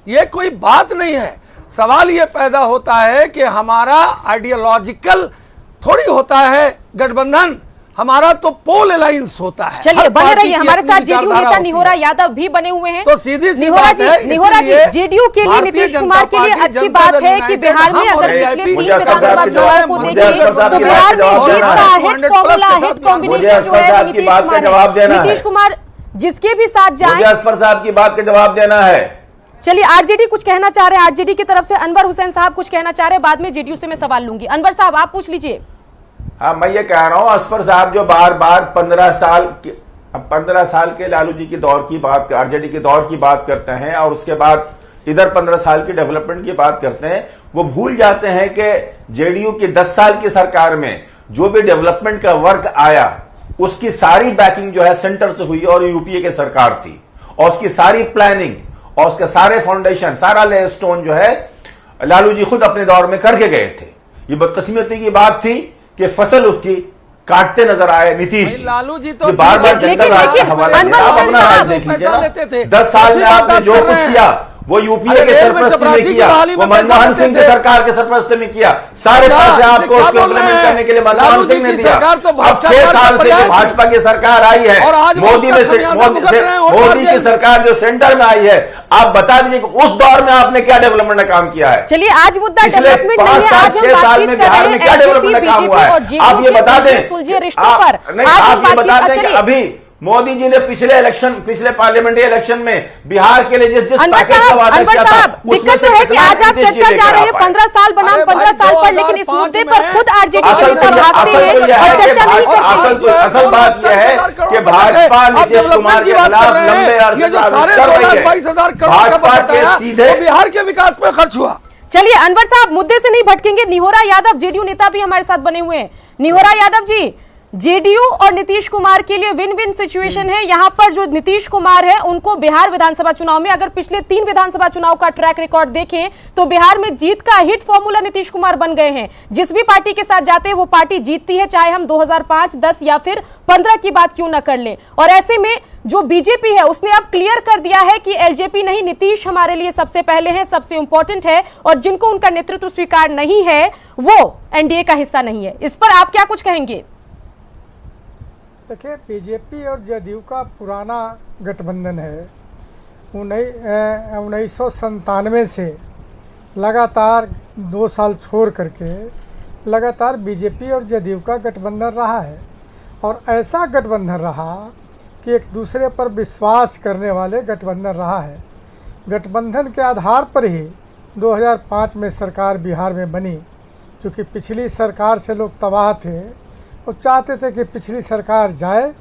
ये कोई बात नहीं है। सवाल ये पैदा होता है कि हमारा आइडियोलॉजिकल थोड़ी होता है गठबंधन, हमारा तो पोल अलायंस होता है। चलिए बने रहिए हमारे साथ। जेडीयू नेता निहोरा यादव भी बने हुए हैं। तो सीधी सी बात है, निहोरा जी, जेडीयू के लिए, नीतीश कुमार के लिए अच्छी बात है कि बिहार में अगर पिछले 3 विधानसभा चुनाव को देखें तो बिहार में जीत का हिट फॉर्मूला, हिट कॉम्बिनेशन जो है नीतीश कुमार जिसके भी साथ जाए। असफर साहब की बात का जवाब देना है। चलिए आरजेडी कुछ कहना चाह रहे हैं, आरजेडी की तरफ से अनवर हुसैन साहब कुछ कहना चाह रहे हैं, बाद में जेडीयू से मैं सवाल लूंगी। अनवर साहब आप पूछ लीजिए। हाँ, मैं ये कह रहा हूं, असफर साहब जो बार बार 15 साल के लालू जी के दौर की बात, आरजेडी के दौर की बात करते हैं और उसके बाद इधर 15 साल की डेवलपमेंट की बात करते हैं, वो भूल जाते हैं कि जेडीयू की 10 साल की सरकार में जो भी डेवलपमेंट का वर्क आया उसकी सारी बैकिंग जो है सेंटर से हुई और यूपीए की सरकार थी, और उसकी सारी प्लानिंग और उसके सारे फाउंडेशन, सारा ले स्टोन जो है लालू जी खुद अपने दौर में करके गए थे। ये बदकिस्मती की बात थी कि फसल उसकी काटते नजर आए नीतीश जी। लालू जी तो बार बार जनता राज का हवाला दिया, आप अपना राज देख लीजिए। 10 साल में आपने जो कुछ किया वो यूपीए के सरपरस्ती में किया, वो मनमोहन सिंह की सरकार के सरपरस्ती में किया। सारे पैसे आपको उसको इम्प्लीमेंट करने के लिए मनमोहन सिंह ने दिया। अब 6 साल से जो भाजपा की सरकार आई है, मोदी की सरकार जो सेंटर में आई है, आप बता दीजिए कि उस दौर में आपने क्या डेवलपमेंट का काम किया है। चलिए आज मुद्दा डेवलपमेंट नहीं है, आज 6 साल में बिहार में क्या डेवलपमेंट का काम हुआ है आप ये बता दें। सुलझे रिश्तों पर आप ये बता दें कि अभी मोदी जी ने पिछले पार्लियामेंट्री इलेक्शन में बिहार के लिए जिस पैकेज का वादा किया था, दिक्कत तो है कि आज आप चर्चा जा रहे हैं 15 साल बनाम 15 साल पर, लेकिन इस मुद्दे पर खुद आरजेडी भागते हैं और चर्चा नहीं करते। असल बात यह है कि भाजपा नीतीश कुमार के खिलाफ लंबे अरसे से कर रही है। भाजपा के सीधे बिहार के विकास पर खर्च हुआ। चलिए अनवर साहब मुद्दे से नहीं भटकेंगे। निहोरा यादव जेडीयू नेता भी हमारे साथ बने हुए हैं। निहोरा यादव जी, जेडीयू और नीतीश कुमार के लिए विन विन सिचुएशन है। यहां पर जो नीतीश कुमार है उनको बिहार विधानसभा चुनाव में, अगर पिछले 3 विधानसभा चुनाव का ट्रैक रिकॉर्ड देखें तो बिहार में जीत का हिट फॉर्मूला नीतीश कुमार बन गए हैं। जिस भी पार्टी के साथ जाते हैं वो पार्टी जीतती है, चाहे हम 2005, 10 या फिर 15 की बात क्यों ना कर लें। और ऐसे में जो बीजेपी है उसने अब क्लियर कर दिया है कि एलजेपी नहीं, नीतीश हमारे लिए सबसे पहले है, सबसे इंपॉर्टेंट है, और जिनको उनका नेतृत्व स्वीकार नहीं है वो एनडीए का हिस्सा नहीं है। इस पर आप क्या कुछ कहेंगे? देखिए, बीजेपी और जदयू का पुराना गठबंधन है। 1997 से लगातार 2 साल छोड़ करके लगातार बीजेपी और जदयू का गठबंधन रहा है, और ऐसा गठबंधन रहा कि एक दूसरे पर विश्वास करने वाले गठबंधन रहा है। गठबंधन के आधार पर ही 2005 में सरकार बिहार में बनी। चूँकि पिछली सरकार से लोग तबाह थे, वो चाहते थे कि पिछली सरकार जाए,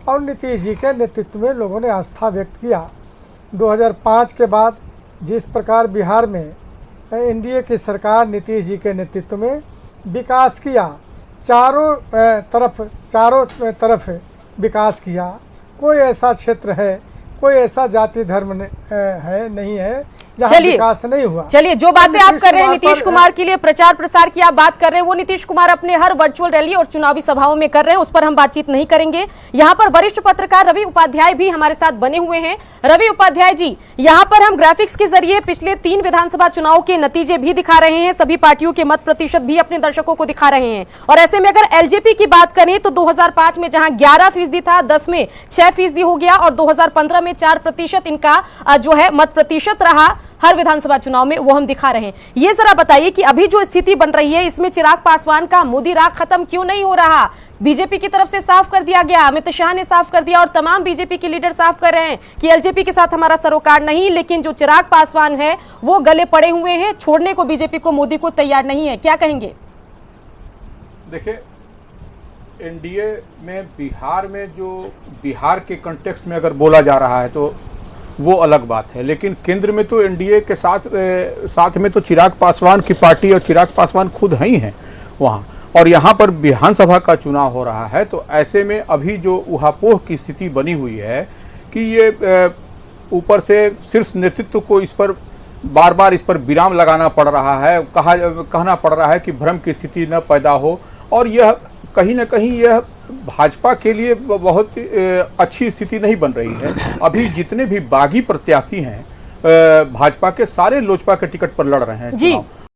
और नीतीश जी के नेतृत्व में लोगों ने आस्था व्यक्त किया। 2005 के बाद जिस प्रकार बिहार में एनडीए की सरकार नीतीश जी के नेतृत्व में विकास किया, चारों तरफ विकास किया। कोई ऐसा क्षेत्र है, कोई ऐसा जाति धर्म नहीं है जहाँ विकास नहीं हुआ। चलिए, जो बातें आप कर रहे हैं नीतीश कुमार के लिए प्रचार प्रसार की आप बात कर रहे हैं, वो नीतीश कुमार अपने हर वर्चुअल रैली और चुनावी सभाओं में कर रहे हैं, उस पर हम बातचीत नहीं करेंगे। यहाँ पर वरिष्ठ पत्रकार रवि उपाध्याय भी हमारे साथ बने हुए हैं। रवि उपाध्याय जी, यहाँ पर हम ग्राफिक्स के जरिए पिछले 3 विधानसभा चुनाव के नतीजे भी दिखा रहे हैं, सभी पार्टियों के मत प्रतिशत भी अपने दर्शकों को दिखा रहे हैं। और ऐसे में अगर एलजेपी की बात करें तो 2005 में जहां 11% था, 10 में 6% हो गया, और 2015 में 4% इनका जो है मत प्रतिशत रहा हर विधानसभा चुनाव में, वो हम दिखा रहे हैं। ये जरा बताइए कि अभी जो स्थिति बन रही है इसमें चिराग पासवान का मोदी राग खत्म क्यों नहीं हो रहा? बीजेपी की तरफ से साफ कर दिया गया, अमित शाह ने साफ कर दिया और तमाम बीजेपी के लीडर साफ कर रहे हैं कि एलजेपी के साथ हमारा सरोकार नहीं, लेकिन जो चिराग पासवान है वो गले पड़े हुए हैं, छोड़ने को बीजेपी को, मोदी को तैयार नहीं है। क्या कहेंगे? देखिए, एनडीए में बिहार में जो बिहार के कॉन्टेक्स्ट में अगर बोला जा रहा है तो वो अलग बात है, लेकिन केंद्र में तो एनडीए के साथ में तो चिराग पासवान की पार्टी और चिराग पासवान खुद ही हैं वहाँ, और यहाँ पर विधानसभा का चुनाव हो रहा है। तो ऐसे में अभी जो ऊहापोह की स्थिति बनी हुई है कि ये ऊपर से शीर्ष नेतृत्व को इस पर बार बार इस पर विराम लगाना पड़ रहा है, कहना पड़ रहा है कि भ्रम की स्थिति न पैदा हो, और यह कहीं ना कहीं यह भाजपा के लिए बहुत अच्छी स्थिति नहीं बन रही है। अभी जितने भी बागी प्रत्याशी हैं भाजपा के सारे लोजपा के टिकट पर लड़ रहे हैं जी। चुनाव।